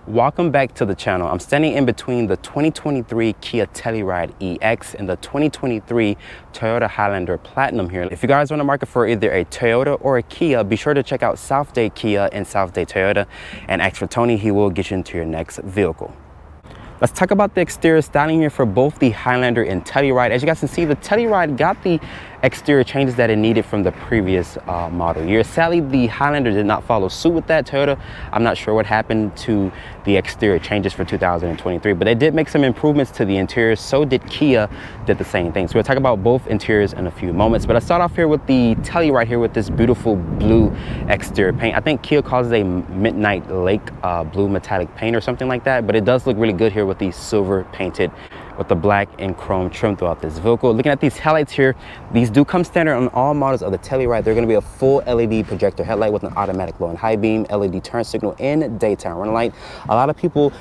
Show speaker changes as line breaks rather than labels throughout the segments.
Welcome back to the channel. I'm standing in between the 2023 Kia Telluride EX and the 2023 Toyota Highlander Platinum here. If you guys are in the market for either a Toyota or a Kia, be sure to check out South Dade Kia and South Dade Toyota and ask for Tony. He will get you into your next vehicle. Let's talk about the exterior styling here for both the Highlander and Telluride. As you guys can see, the Telluride got the exterior changes that it needed from the previous model year. Sadly, the Highlander did not follow suit with that. Toyota, I'm not sure what happened to the exterior changes for 2023, but they did make some improvements to the interior. So did Kia, did the same thing. So we'll talk about both interiors in a few moments, but let's start off here with the Telluride here with this beautiful blue exterior paint. I think Kia calls it a Midnight Lake blue metallic paint or something like that, but it does look really good here with the silver painted with the black and chrome trim throughout this vehicle. Looking at these headlights here, these do come standard on all models of the Telluride. They're going to be a full LED projector headlight with an automatic low and high beam, LED turn signal, and daytime running light. A lot of people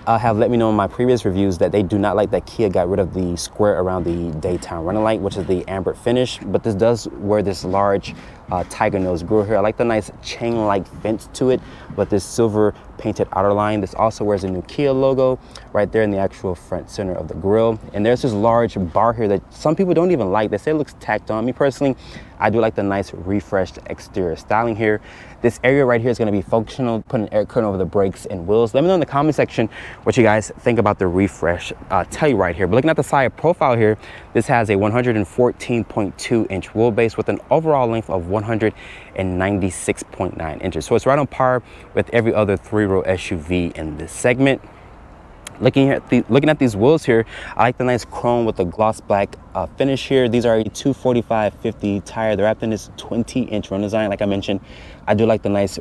have let me know in my previous reviews that they do not like that Kia got rid of the square around the daytime running light, which is the amber finish, but this does wear this large tiger nose grille here. I like the nice chain-like fence to it with this silver painted outer line. This also wears a new Kia logo right there in the actual front center of the grille. And there's this large bar here that some people don't even like. They say it looks tacked on. Me personally, I do like the nice refreshed exterior styling here. This area right here is going to be functional, put an air curtain over the brakes and wheels. Let me know in the comment section what you guys think about the refresh Telluride here. But looking at the side profile here, this has a 114.2 inch wheelbase with an overall length of 196.9 inches. So it's right on par with every other three-row SUV in this segment. Looking at these wheels here, I like the nice chrome with the gloss black finish here. These are a 245/50 tire. They're wrapped in this 20-inch rim design. Like I mentioned, I do like the nice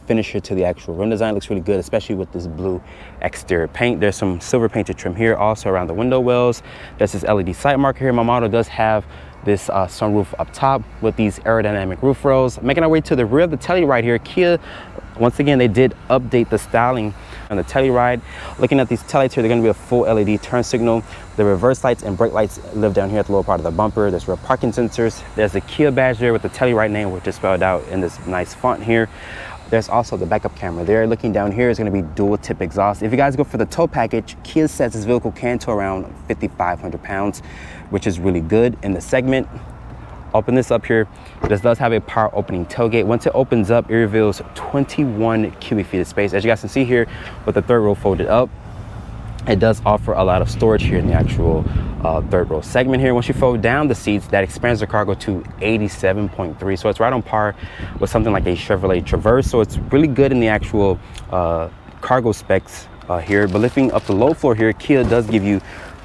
finish here to the actual rim design. It looks really good, especially with this blue exterior paint. There's some silver painted trim here, also around the window wells. There's this LED sight marker here. My model does have this sunroof up top with these aerodynamic roof rails. Making our way to the rear of the Telluride here, Kia, once again, they did update the styling on the Telluride. Looking at these taillights here, they're going to be a full LED turn signal. The reverse lights and brake lights live down here at the lower part of the bumper. There's rear parking sensors. There's the Kia badge there with the Telluride name, which is spelled out in this nice font here. There's also the backup camera there. Looking down here is going to be dual tip exhaust. If you guys go for the tow package, Kia says this vehicle can tow around 5,500 pounds, which is really good in the segment. Open this up here. This does have a power opening tailgate. Once it opens up, it reveals 21 cubic feet of space. As you guys can see here, with the third row folded up, it does offer a lot of storage here in the actual third row segment here. Once you fold down the seats, that expands the cargo to 87.3. So it's right on par with something like a Chevrolet Traverse. So it's really good in the actual cargo specs here. But lifting up the low floor here, Kia does give you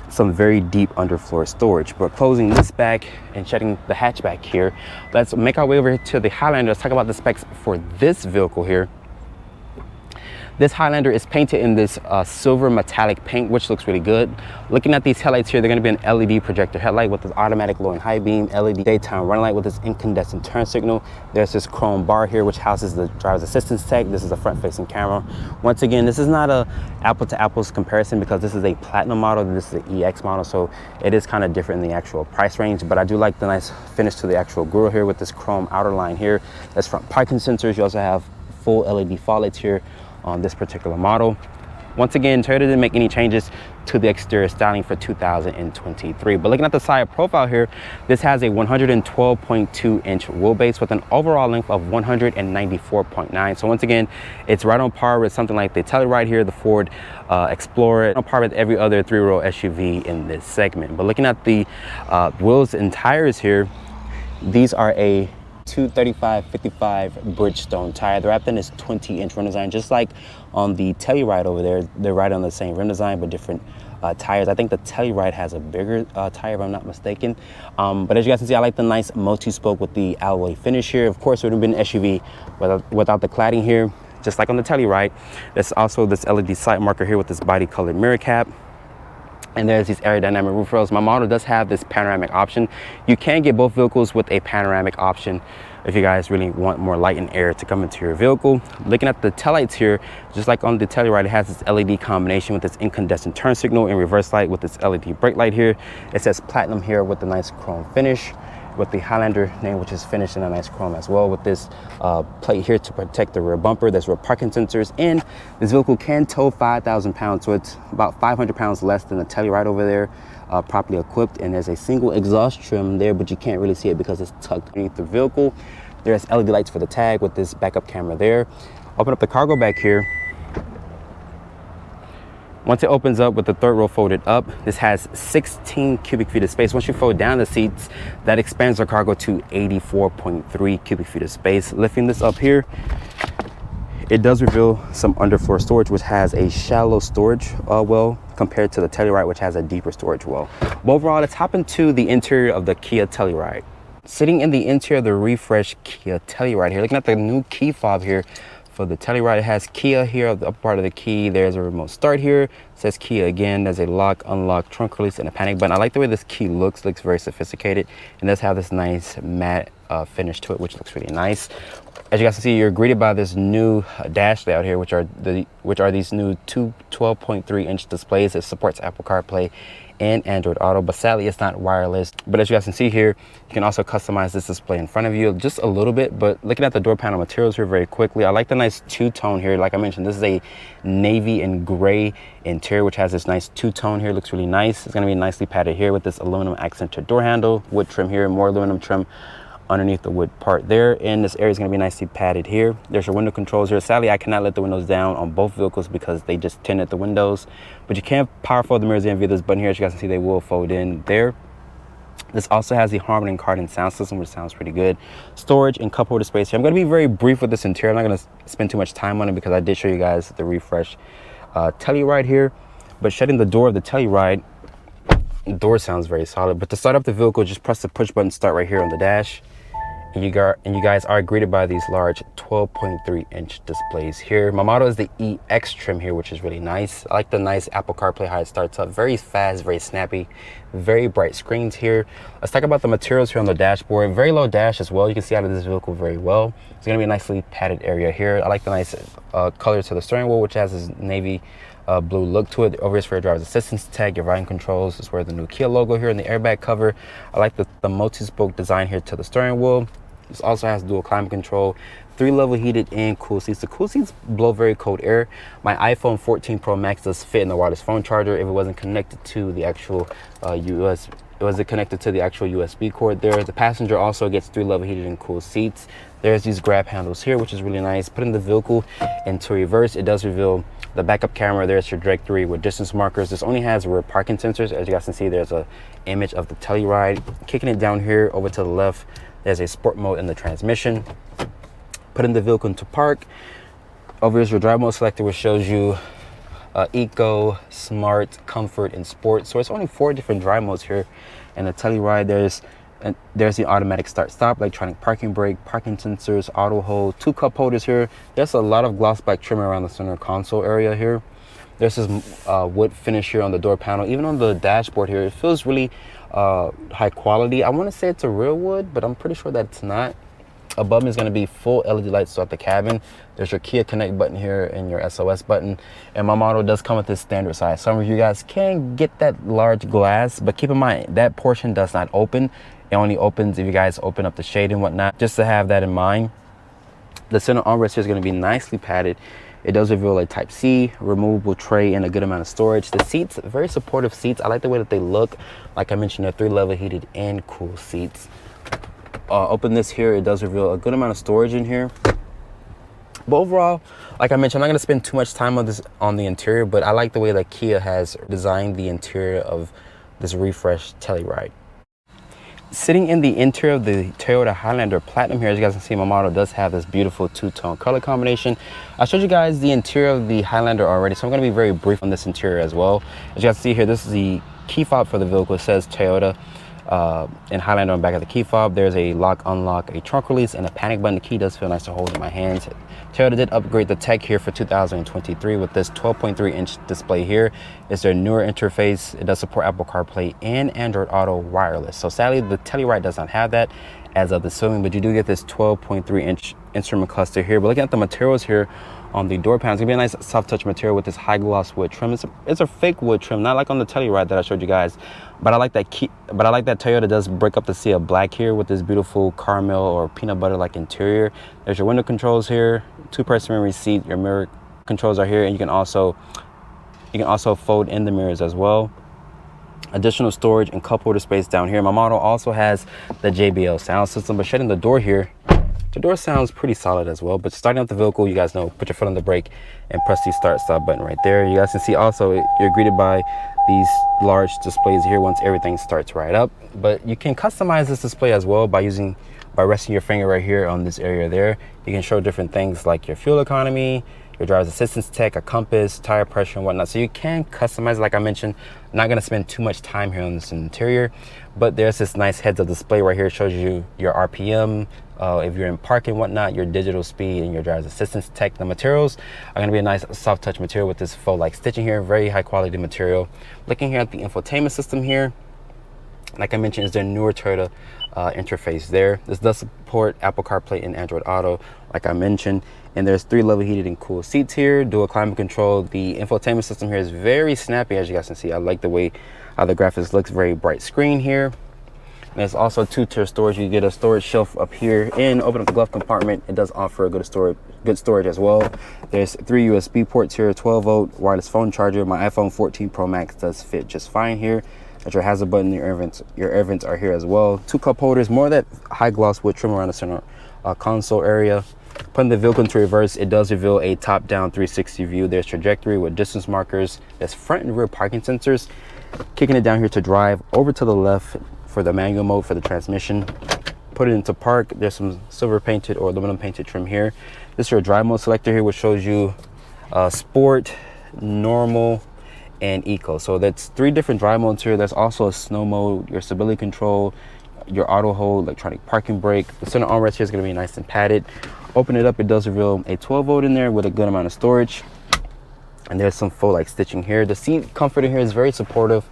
some very deep underfloor storage. But closing this back and shutting the hatchback here, let's make our way over to the Highlander. Let's talk about the specs for this vehicle here. This Highlander is painted in this silver metallic paint, which looks really good. Looking at these headlights here, they're going to be an LED projector headlight with this automatic low and high beam, LED daytime running light with this incandescent turn signal. There's this chrome bar here, which houses the driver's assistance tech. This is a front-facing camera. Once again, this is not a apple-to-apples comparison because this is a Platinum model, this is the EX model, so it is kind of different in the actual price range. But I do like the nice finish to the actual grille here with this chrome outer line here. That's front parking sensors. You also have full LED fog lights here on this particular model. Once again, Toyota didn't make any changes to the exterior styling for 2023. But looking at the side profile here, this has a 112.2 inch wheelbase with an overall length of 194.9. So once again, it's right on par with something like the Telluride here, the Ford Explorer, on par with every other three-row SUV in this segment. But looking at the wheels and tires here, these are a 235/55 Bridgestone tire. They're wrapped in this 20-inch rim design, just like on the Telluride over there. They're right on the same rim design, but different tires. I think the Telluride has a bigger tire, if I'm not mistaken. But as you guys can see, I like the nice multi-spoke with the alloy finish here. Of course, it would have been an SUV without the cladding here, just like on the Telluride. There's also this LED sight marker here with this body-colored mirror cap. And there's these aerodynamic roof rails. My model does have this panoramic option. You can get both vehicles with a panoramic option if you guys really want more light and air to come into your vehicle. Looking at the taillights here, just like on the Telluride, it has this LED combination with this incandescent turn signal and reverse light with this LED brake light here. It says Platinum here with the nice chrome finish. with the Highlander name, which is finished in a nice chrome as well, with this plate here to protect the rear bumper. There's rear parking sensors, and this vehicle can tow 5,000 pounds, so it's about 500 pounds less than the Telluride over there, properly equipped. And there's a single exhaust trim there, but you can't really see it because it's tucked underneath the vehicle. There's LED lights for the tag with this backup camera there. Open up the cargo back here. Once it opens up with the third row folded up, this has 16 cubic feet of space. Once you fold down the seats, that expands the cargo to 84.3 cubic feet of space. Lifting this up here, it does reveal some underfloor storage, which has a shallow storage well compared to the Telluride, which has a deeper storage well. But overall, let's hop into the interior of the Kia Telluride. Sitting in the interior of the refreshed Kia Telluride here, looking at the new key fob here. For the Telluride, it has Kia here, the upper part of the key. There's a remote start here. It says Kia again. There's a lock, unlock, trunk release, and a panic button. I like the way this key looks very sophisticated, and does have this nice matte finish to it, which looks really nice. As you guys can see, you're greeted by this new dash layout here, which are these new two 12.3-inch displays. It supports Apple CarPlay and Android Auto, but sadly it's not wireless. But as you guys can see here, you can also customize this display in front of you just a little bit. But looking at the door panel materials here very quickly, I like the nice two-tone here. Like I mentioned, this is a navy and gray interior, which has this nice two-tone here. Looks really nice. It's going to be nicely padded here with this aluminum accented door handle, wood trim here, more aluminum trim underneath the wood part there. And this area is going to be nicely padded here. There's your window controls here. Sadly, I cannot let the windows down on both vehicles because they just tinted the windows, but you can power fold the mirrors in via this button here. As you guys can see, they will fold in there. This also has the Harman Kardon sound system, which sounds pretty good. Storage and cup holder space here. I'm going to be very brief with this interior. I'm not going to spend too much time on it because I did show you guys the refresh Telluride here. But shutting the door of the Telluride, the door sounds very solid. But to start up the vehicle, just press the push button start right here on the dash. And you guys are greeted by these large 12.3-inch displays here. My model is the EX trim here, which is really nice. I like the nice Apple CarPlay, how it starts up. Very fast, very snappy, very bright screens here. Let's talk about the materials here on the dashboard. Very low dash as well. You can see out of this vehicle very well. It's going to be a nicely padded area here. I like the nice color to the steering wheel, which has this navy blue look to it. Over here is for your driver's assistance tag, your riding controls. This is where the new Kia logo here in the airbag cover. I like the multi-spoke design here to the steering wheel. This also has dual climate control, 3-level heated and cool seats. The cool seats blow very cold air. My iPhone 14 Pro Max does fit in the wireless phone charger if it wasn't connected to the actual USB cord there. The passenger also gets 3-level heated and cool seats. There's these grab handles here, which is really nice. Putting the vehicle into reverse, it does reveal the backup camera. There's your directory with distance markers. This only has rear parking sensors. As you guys can see, there's a image of the Telluride. Kicking it down here over to the left, there's a sport mode in the transmission. Putting the vehicle into park. Over here is your drive mode selector, which shows you eco, smart, comfort, and sport. So it's only 4 different drive modes here. And the Telluride, there's the automatic start stop, electronic parking brake, parking sensors, auto hold, 2 cup holders here. There's a lot of gloss black trim around the center console area here. There's this wood finish here on the door panel. Even on the dashboard here, it feels really high quality. I want to say it's a real wood, but I'm pretty sure that it's not. Above me is going to be full LED lights throughout the cabin. There's your Kia Connect button here and your SOS button. And my model does come with this standard size. Some of you guys can get that large glass, but keep in mind that portion does not open. It only opens if you guys open up the shade and whatnot, just to have that in mind. The center armrest here is going to be nicely padded. It does reveal a Type-C, removable tray, and a good amount of storage. The seats, very supportive seats. I like the way that they look. Like I mentioned, they're 3-level heated and cool seats. Open this here, it does reveal a good amount of storage in here. But overall, like I mentioned, I'm not going to spend too much time on the interior, but I like the way that Kia has designed the interior of this refreshed Telluride. Sitting in the interior of the Toyota Highlander Platinum here, as you guys can see, my model does have this beautiful 2-tone color combination. I showed you guys the interior of the Highlander already, so I'm going to be very brief on this interior as well. As you guys see here, this is the key fob for the vehicle. It says Toyota and Highlander on the back of the key fob. There's a lock, unlock, a trunk release, and a panic button. The key does feel nice to hold in my hands. Toyota did upgrade the tech here for 2023 with this 12.3-inch display here. It's their newer interface. It does support Apple CarPlay and Android Auto wireless. So sadly, the Telluride does not have that as of this filming, but you do get this 12.3-inch instrument cluster here. But looking at the materials here on the door panels. It's gonna be a nice soft touch material with this high gloss wood trim. It's a fake wood trim, not like on the Telluride that I showed you guys. But I like that Toyota does break up the sea of black here with this beautiful caramel or peanut butter like interior. There's your window controls here, 2-person memory seat. Your mirror controls are here, and you can also fold in the mirrors as well. Additional storage and cup holder space down here. My model also has the JBL sound system, but shutting the door here, the door sounds pretty solid as well. But starting up the vehicle, you guys know, put your foot on the brake and press the start-stop button right there. You guys can see also you're greeted by these large displays here once everything starts right up. But you can customize this display as well by resting your finger right here on this area there. You can show different things like your fuel economy, your driver's assistance tech, a compass, tire pressure and whatnot. So you can customize, like I mentioned. I'm not gonna spend too much time here on this interior, but there's this nice heads-up display right here. It shows you your RPM, if you're in park and whatnot, your digital speed and your driver's assistance tech. The materials are gonna be a nice soft touch material with this faux like stitching here, very high quality material. Looking here at the infotainment system here, like I mentioned, is their newer Toyota interface there. This does support Apple CarPlay and Android Auto, like I mentioned. And there's 3 level heated and cool seats here, dual climate control. The infotainment system here is very snappy, as you guys can see. I like the way how the graphics looks, very bright screen here. And there's also 2-tier storage. You get a storage shelf up here and open up the glove compartment. It does offer a good storage as well. There's 3 USB ports here, 12-volt wireless phone charger. My iPhone 14 Pro Max does fit just fine here. At your hazard button, your air vents are here as well. 2 cup holders, more of that high gloss wood trim around the center console area. Putting the vehicle into reverse, it does reveal a top-down 360 view. There's trajectory with distance markers. There's front and rear parking sensors. Kicking it down here to drive, over to the left for the manual mode for the transmission. Put it into park. There's some silver painted or aluminum painted trim here. This is your drive mode selector here, which shows you sport, normal, and eco. So that's 3 different drive modes here. There's also a snow mode, your stability control, your auto hold, electronic parking brake. The center armrest here is going to be nice and padded. Open it up, it does reveal a 12-volt in there with a good amount of storage. And there's some faux like stitching here. The seat comfort in here is very supportive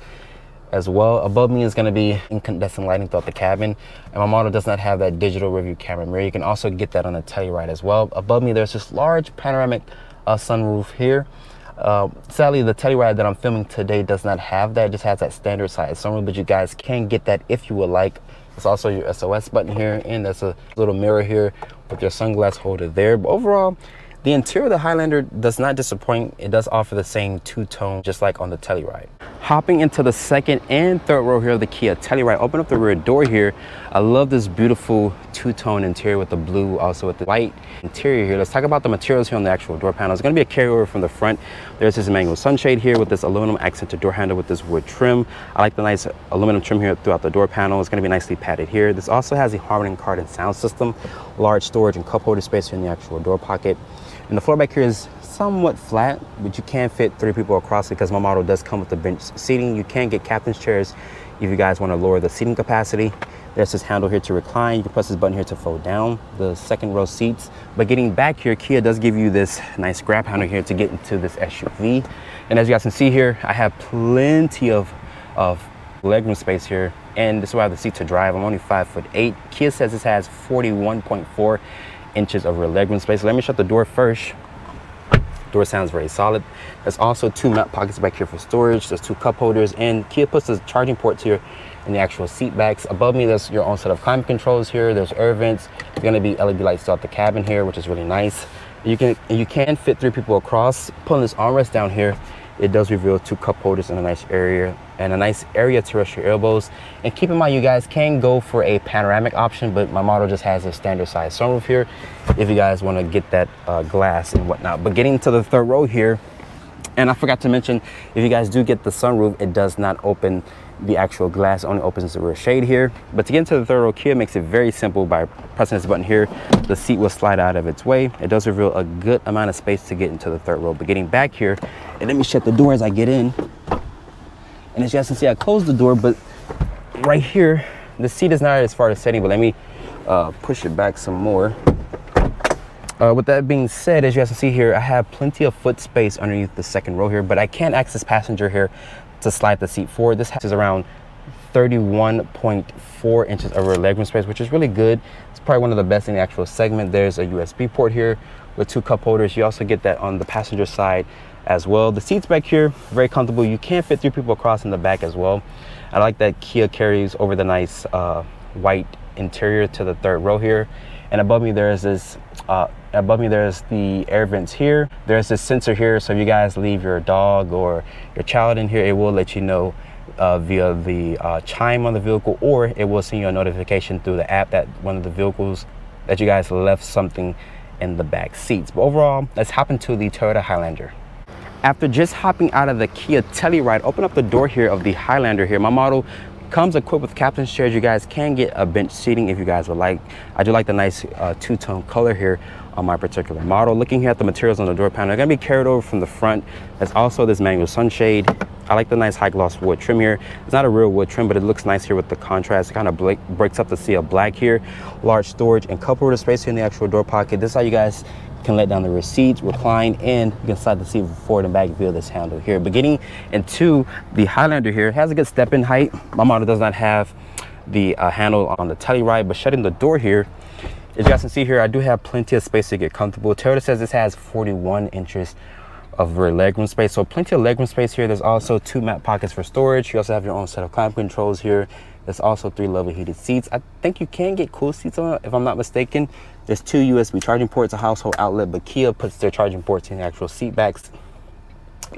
as well. Above me is going to be incandescent lighting throughout the cabin, and my model does not have that digital review camera mirror. You can also get that on the Telluride as well. Above me there's this large panoramic sunroof here. Sadly, the Telluride that I'm filming today does not have that. It just has that standard size sunroof, but you guys can get that if you would like. There's also your SOS button here, and there's a little mirror here with your sunglass holder there. But overall, the interior of the Highlander does not disappoint. It does offer the same 2-tone, just like on the Telluride. Hopping into the second and third row here of the Kia Telluride, open up the rear door here. I love this beautiful 2-tone interior with the blue, also with the white interior here. Let's talk about the materials here on the actual door panel. It's going to be a carryover from the front. There's this manual sunshade here with this aluminum accented door handle with this wood trim. I like the nice aluminum trim here throughout the door panel. It's going to be nicely padded here. This also has a Harman Kardon sound system, large storage and cup holder space here in the actual door pocket. And the floor back here is somewhat flat, but you can fit 3 people across because my model does come with the bench seating. You can get captain's chairs if you guys want to lower the seating capacity. There's this handle here to recline. You can press this button here to fold down the second row seats. But getting back here, Kia does give you this nice grab handle here to get into this SUV. And as you guys can see here, I have plenty of legroom space here, and this is why I have the seat to drive. I'm only 5'8". Kia says this has 41.4 inches of rear legroom space. So let me shut the door first. Door sounds very solid. There's also 2 map pockets back here for storage. There's 2 cup holders, and Kia puts the charging ports here in the actual seat backs. Above me, there's your own set of climate controls here. There's air vents. There's going to be LED lights throughout the cabin here, which is really nice. You can fit 3 people across. Pulling this armrest down here, it does reveal 2 cup holders in a nice area to rest your elbows. And keep in mind, you guys can go for a panoramic option, but my model just has a standard size sunroof here if you guys want to get that glass and whatnot. But getting to the third row here, and I forgot to mention, if you guys do get the sunroof, it does not open the actual glass, only opens the rear shade here. But to get into the third row, Kia makes it very simple. By pressing this button here, the seat will slide out of its way. It does reveal a good amount of space to get into the third row. But getting back here, and let me shut the door as I get in. And as you guys can see, I closed the door, but right here, the seat is not as far as setting, but let me push it back some more. With that being said, as you guys can see here, I have plenty of foot space underneath the second row here, but I can't access passenger here to slide the seat forward. This is around 31.4 inches of rear legroom space, which is really good. It's probably one of the best in the actual segment. There's a USB port here with 2 cup holders. You also get that on the passenger side as well. The seats back here, very comfortable. You can fit 3 people across in the back as well. I like that Kia carries over the nice white interior to the 3rd row here. And above me there's this there's the air vents here. There's this sensor here, so if you guys leave your dog or your child in here, it will let you know via the chime on the vehicle, or it will send you a notification through the app that one of the vehicles that you guys left something in the back seats. But overall, let's hop into the Toyota Highlander. After just hopping out of the Kia Telluride, open up the door here of the Highlander here. My model comes equipped with captain's chairs. You guys can get a bench seating if you guys would like. I do like the nice two-tone color here on my particular model. Looking here at the materials on the door panel, they're gonna be carried over from the front. There's also this manual sunshade. I like the nice high gloss wood trim here. It's not a real wood trim, but it looks nice here with the contrast. It kind of breaks up the sea of black here. Large storage and cup holder space here in the actual door pocket. This is how you guys can let down the rear seats, recline, and you can slide the seat forward and back via this handle here. But getting into the Highlander here, it has a good step-in height. My model does not have the handle on the Telluride, but shutting the door here, as you guys can see here, I do have plenty of space to get comfortable. Toyota says this has 41 inches of rear legroom space, so plenty of legroom space here. There's also 2 map pockets for storage. You also have your own set of climate controls here. There's also 3 level heated seats. I think you can get cool seats on it, if I'm not mistaken. There's 2 USB charging ports, a household outlet, but Kia puts their charging ports in the actual seat backs.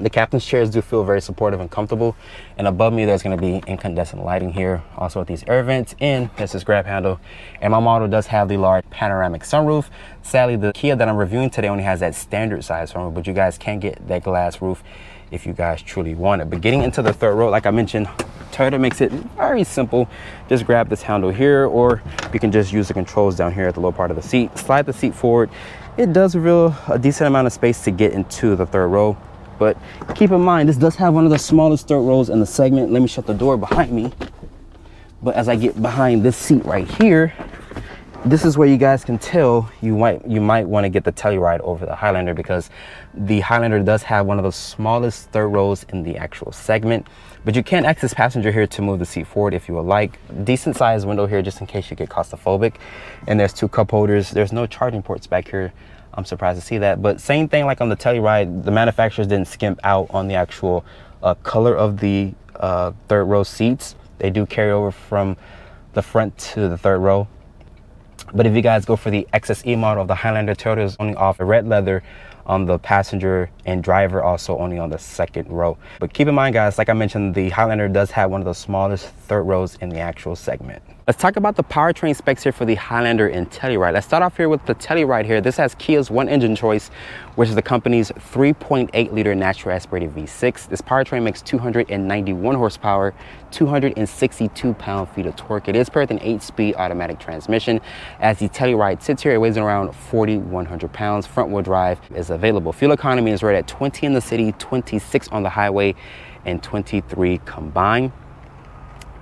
The captain's chairs do feel very supportive and comfortable. And above me, there's going to be incandescent lighting here, also with these air vents, and there's this grab handle. And my model does have the large panoramic sunroof. Sadly, the Kia that I'm reviewing today only has that standard size sunroof, but you guys can get that glass roof if you guys truly want it. But getting into the 3rd row, like I mentioned, Toyota makes it very simple. Just grab this handle here, or you can just use the controls down here at the lower part of the seat. Slide the seat forward. It does reveal a decent amount of space to get into the 3rd row. But keep in mind, this does have one of the smallest 3rd rows in the segment. Let me shut the door behind me. But as I get behind this seat right here, this is where you guys can tell you might want to get the Telluride over the Highlander, because the Highlander does have one of the smallest 3rd rows in the actual segment. But you can access passenger here to move the seat forward if you would like. Decent sized window here just in case you get claustrophobic. And there's 2 cup holders. There's no charging ports back here. I'm surprised to see that, but same thing like on the Telluride, the manufacturers didn't skimp out on the actual color of the 3rd row seats. They do carry over from the front to the 3rd row. But if you guys go for the XSE model of the Highlander, Toyota is only off red leather on the passenger, and driver also only on the 2nd row. But keep in mind, guys, like I mentioned, the Highlander does have one of the smallest 3rd rows in the actual segment. Let's talk about the powertrain specs here for the Highlander and Telluride. Let's start off here with the Telluride here. This has Kia's 1 engine choice, which is the company's 3.8 liter natural aspirated V6. This powertrain makes 291 horsepower, 262 pound-feet of torque. It is paired with an 8-speed automatic transmission. As the Telluride sits here, it weighs around 4,100 pounds. Front-wheel drive is available. Fuel economy is rated at 20 in the city, 26 on the highway, and 23 combined.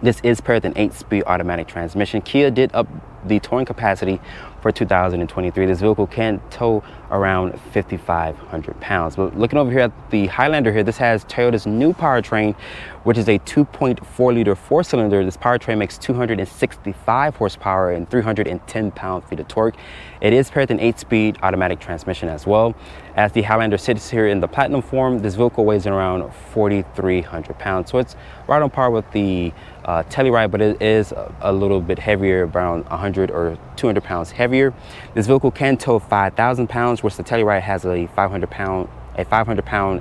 This is paired with an 8-speed automatic transmission. Kia did up the towing capacity for 2023. This vehicle can tow around 5,500 pounds. But looking over here at the Highlander here, this has Toyota's new powertrain, which is a 2.4 liter 4-cylinder. This powertrain makes 265 horsepower and 310 pound-feet of torque. It is paired with an 8-speed automatic transmission as well. As the Highlander sits here in the platinum form, this vehicle weighs in around 4,300 pounds. So it's right on par with the Telluride, but it is a little bit heavier, around 100 or 200 pounds heavier. This vehicle can tow 5,000 pounds, which the Telluride has a 500 pound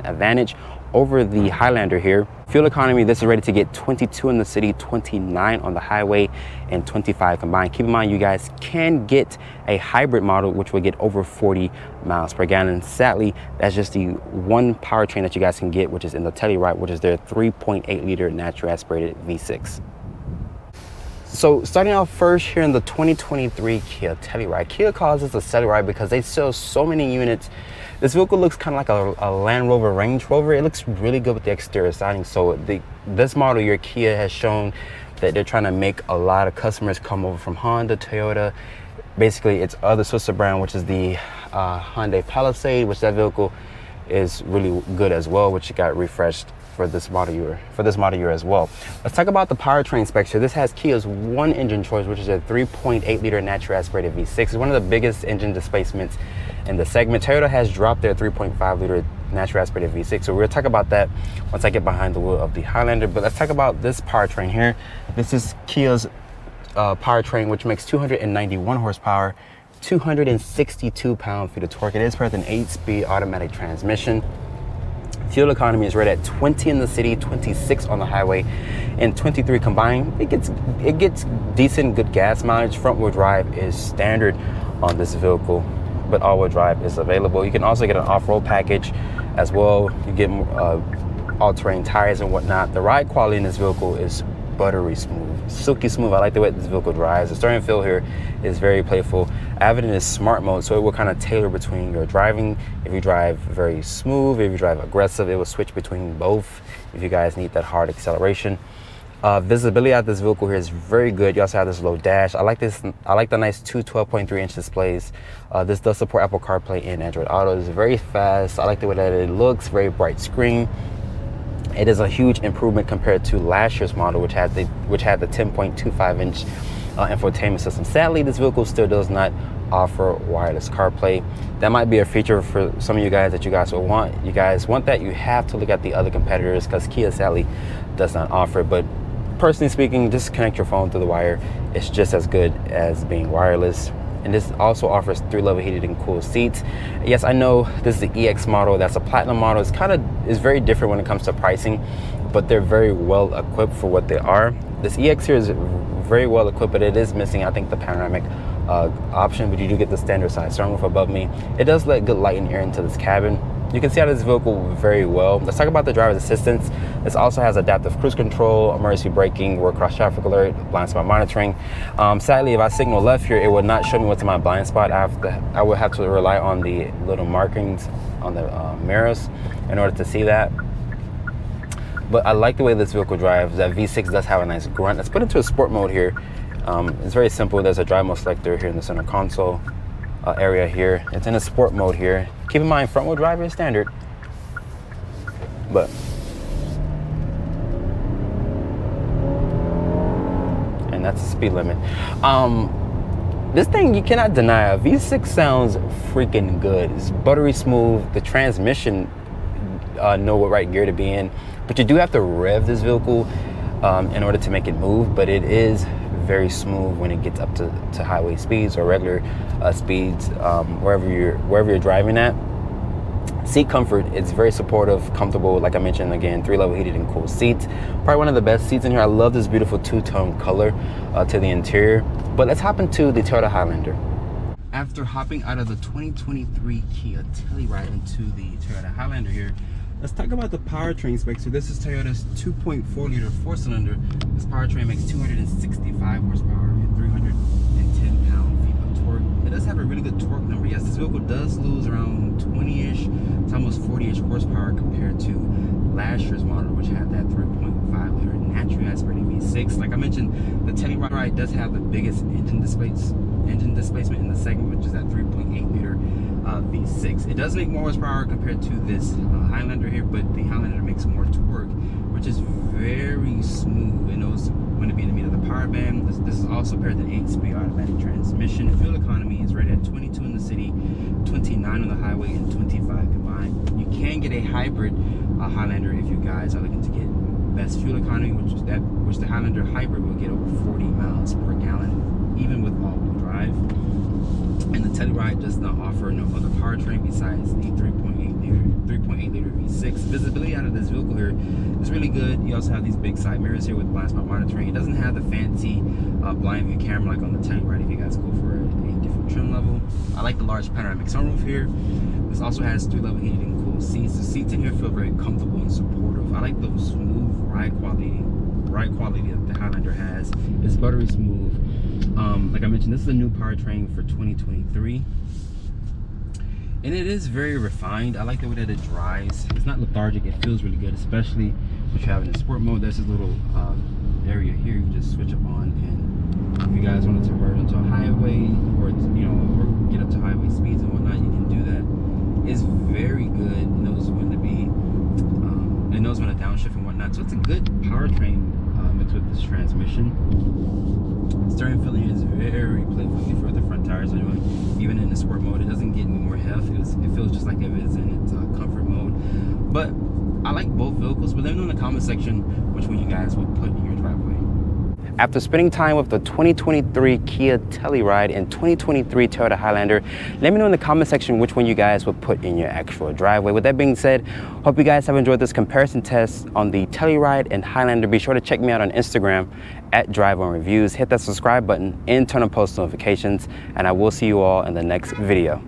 advantage over the Highlander here. Fuel economy, this is rated to get 22 in the city, 29 on the highway, and 25 combined. Keep in mind, you guys can get a hybrid model, which will get over 40 miles per gallon. Sadly, that's just the one powertrain that you guys can get, which is in the Telluride, which is their 3.8 liter natural aspirated V6. So starting off first here in the 2023 Kia Telluride. Kia calls this a Telluride because they sell so many units. This vehicle looks kind of like a Land Rover Range Rover. It looks really good with the exterior siding. So this model year, Kia has shown that they're trying to make a lot of customers come over from Honda, Toyota. Basically, it's other sister brand, which is the Hyundai Palisade, which that vehicle is really good as well, which got refreshed for this model year as well. Let's talk about the powertrain specs here. This has Kia's 1 engine choice, which is a 3.8 liter natural aspirated V6. It's one of the biggest engine displacements in the segment. Toyota has dropped their 3.5 liter naturally aspirated V6, so we'll talk about that once I get behind the wheel of the Highlander. But let's talk about this powertrain here. This is Kia's powertrain, which makes 291 horsepower, 262 pound-feet of torque. It is paired with an 8-speed automatic transmission. Fuel economy is rated at 20 in the city, 26 on the highway, and 23 combined. It gets decent, good gas mileage. Front wheel drive is standard on this vehicle, but all-wheel drive is available. You can also get an off-road package as well. You get all-terrain tires and whatnot. The ride quality in this vehicle is buttery smooth, silky smooth. I like the way this vehicle drives. The steering feel here is very playful. I have it in smart mode, so it will kind of tailor between your driving. If you drive very smooth, if you drive aggressive, it will switch between both if you guys need that hard acceleration. Visibility out of this vehicle here is very good. You also have this low dash. I like this. I like the nice two 12.3-inch displays. This does support Apple CarPlay and Android Auto. It's very fast. I like the way that it looks. Very bright screen. It is a huge improvement compared to last year's model, which had the 10.25-inch infotainment system. Sadly, this vehicle still does not offer wireless CarPlay. That might be a feature for some of you guys that you guys will want. You guys want that, you have to look at the other competitors, because Kia sadly does not offer it. But personally speaking, just connect your phone through the wire. It's just as good as being wireless. And this also offers 3-level heated and cooled seats. Yes, I know this is the EX model. That's a platinum model. It's very different when it comes to pricing, but they're very well equipped for what they are. This EX here is very well equipped, but it is missing, I think, the panoramic option, but you do get the standard size sunroof above me. It does let good light and air into this cabin. You can see out of this vehicle very well. Let's talk about the driver's assistance. This also has adaptive cruise control, emergency braking, road cross traffic alert, blind spot monitoring. Sadly, if I signal left here, it would not show me what's in my blind spot. I would have to rely on the little markings on the mirrors in order to see that. But I like the way this vehicle drives. That V6 does have a nice grunt. Let's put it into a sport mode here. It's very simple. There's a drive mode selector here in the center console area here. It's in a sport mode here. Keep in mind, front wheel drive is standard, but and that's the speed limit. This thing, you cannot deny, a V6 sounds freaking good. It's buttery smooth. The transmission know what right gear to be in, but you do have to rev this vehicle in order to make it move. But it is very smooth when it gets up to highway speeds or regular speeds, wherever you're driving at. Seat comfort, it's very supportive, comfortable. Like I mentioned, again, 3-level heated and cooled seats. Probably one of the best seats in here. I love this beautiful two-tone color to the interior. But let's hop into the Toyota Highlander. After hopping out of the 2023 Kia Telluride into the Toyota Highlander here, let's talk about the powertrain specs. So this is Toyota's 2.4-liter 4-cylinder. This powertrain makes 265 horsepower and 310 pound-feet of torque. It does have a really good torque number. Yes, this vehicle does lose around 20-ish to almost 40-ish horsepower compared to last year's model, which had that 3.5-liter naturally aspirated V6. Like I mentioned, the Telluride does have the biggest engine displacement in the segment, which is that 3.8-liter V6. It does make more horsepower compared to this Highlander here, but the Highlander makes more torque, which is very smooth. It knows when to be in the middle of the power band. This is also paired with an 8-speed automatic transmission. Fuel economy is rated at 22 in the city, 29 on the highway, and 25 combined. You can get a hybrid Highlander if you guys are looking to get best fuel economy, which the Highlander hybrid will get over 40 miles per gallon, even with all-wheel drive. And the Telluride does not offer no other powertrain besides the 3.8-liter V6. Visibility out of this vehicle here is really good. You also have these big side mirrors here with blind spot monitoring. It doesn't have the fancy blind view camera like on the Telluride if you guys go for a different trim level. I like the large panoramic sunroof here. This also has 3-level heated and cooled seats. The seats in here feel very comfortable and supportive. I like the smooth ride quality that the Highlander has. It's buttery smooth. Like I mentioned, this is a new powertrain for 2023, and it is very refined. I like the way that it drives. It's not lethargic. It feels really good, especially if you're having in sport mode. There's this little area here you just switch up on, and if you guys wanted to merge onto a highway or or get up to highway speeds and whatnot, you can do that. It's very good. It knows when to be. It knows when to downshift and whatnot. So it's a good powertrain mixed with this transmission. Steering feeling is very playful for the front tires. So even in the sport mode, it doesn't get any more heft. It feels just like if it's in its comfort mode. But I like both vehicles, but let me know in the comment section which one you guys would put in your driveway. After spending time with the 2023 Kia Telluride and 2023 Toyota Highlander, let me know in the comment section which one you guys would put in your actual driveway. With that being said, hope you guys have enjoyed this comparison test on the Telluride and Highlander. Be sure to check me out on Instagram at Drive On Reviews. Hit that subscribe button and turn on post notifications, and I will see you all in the next video.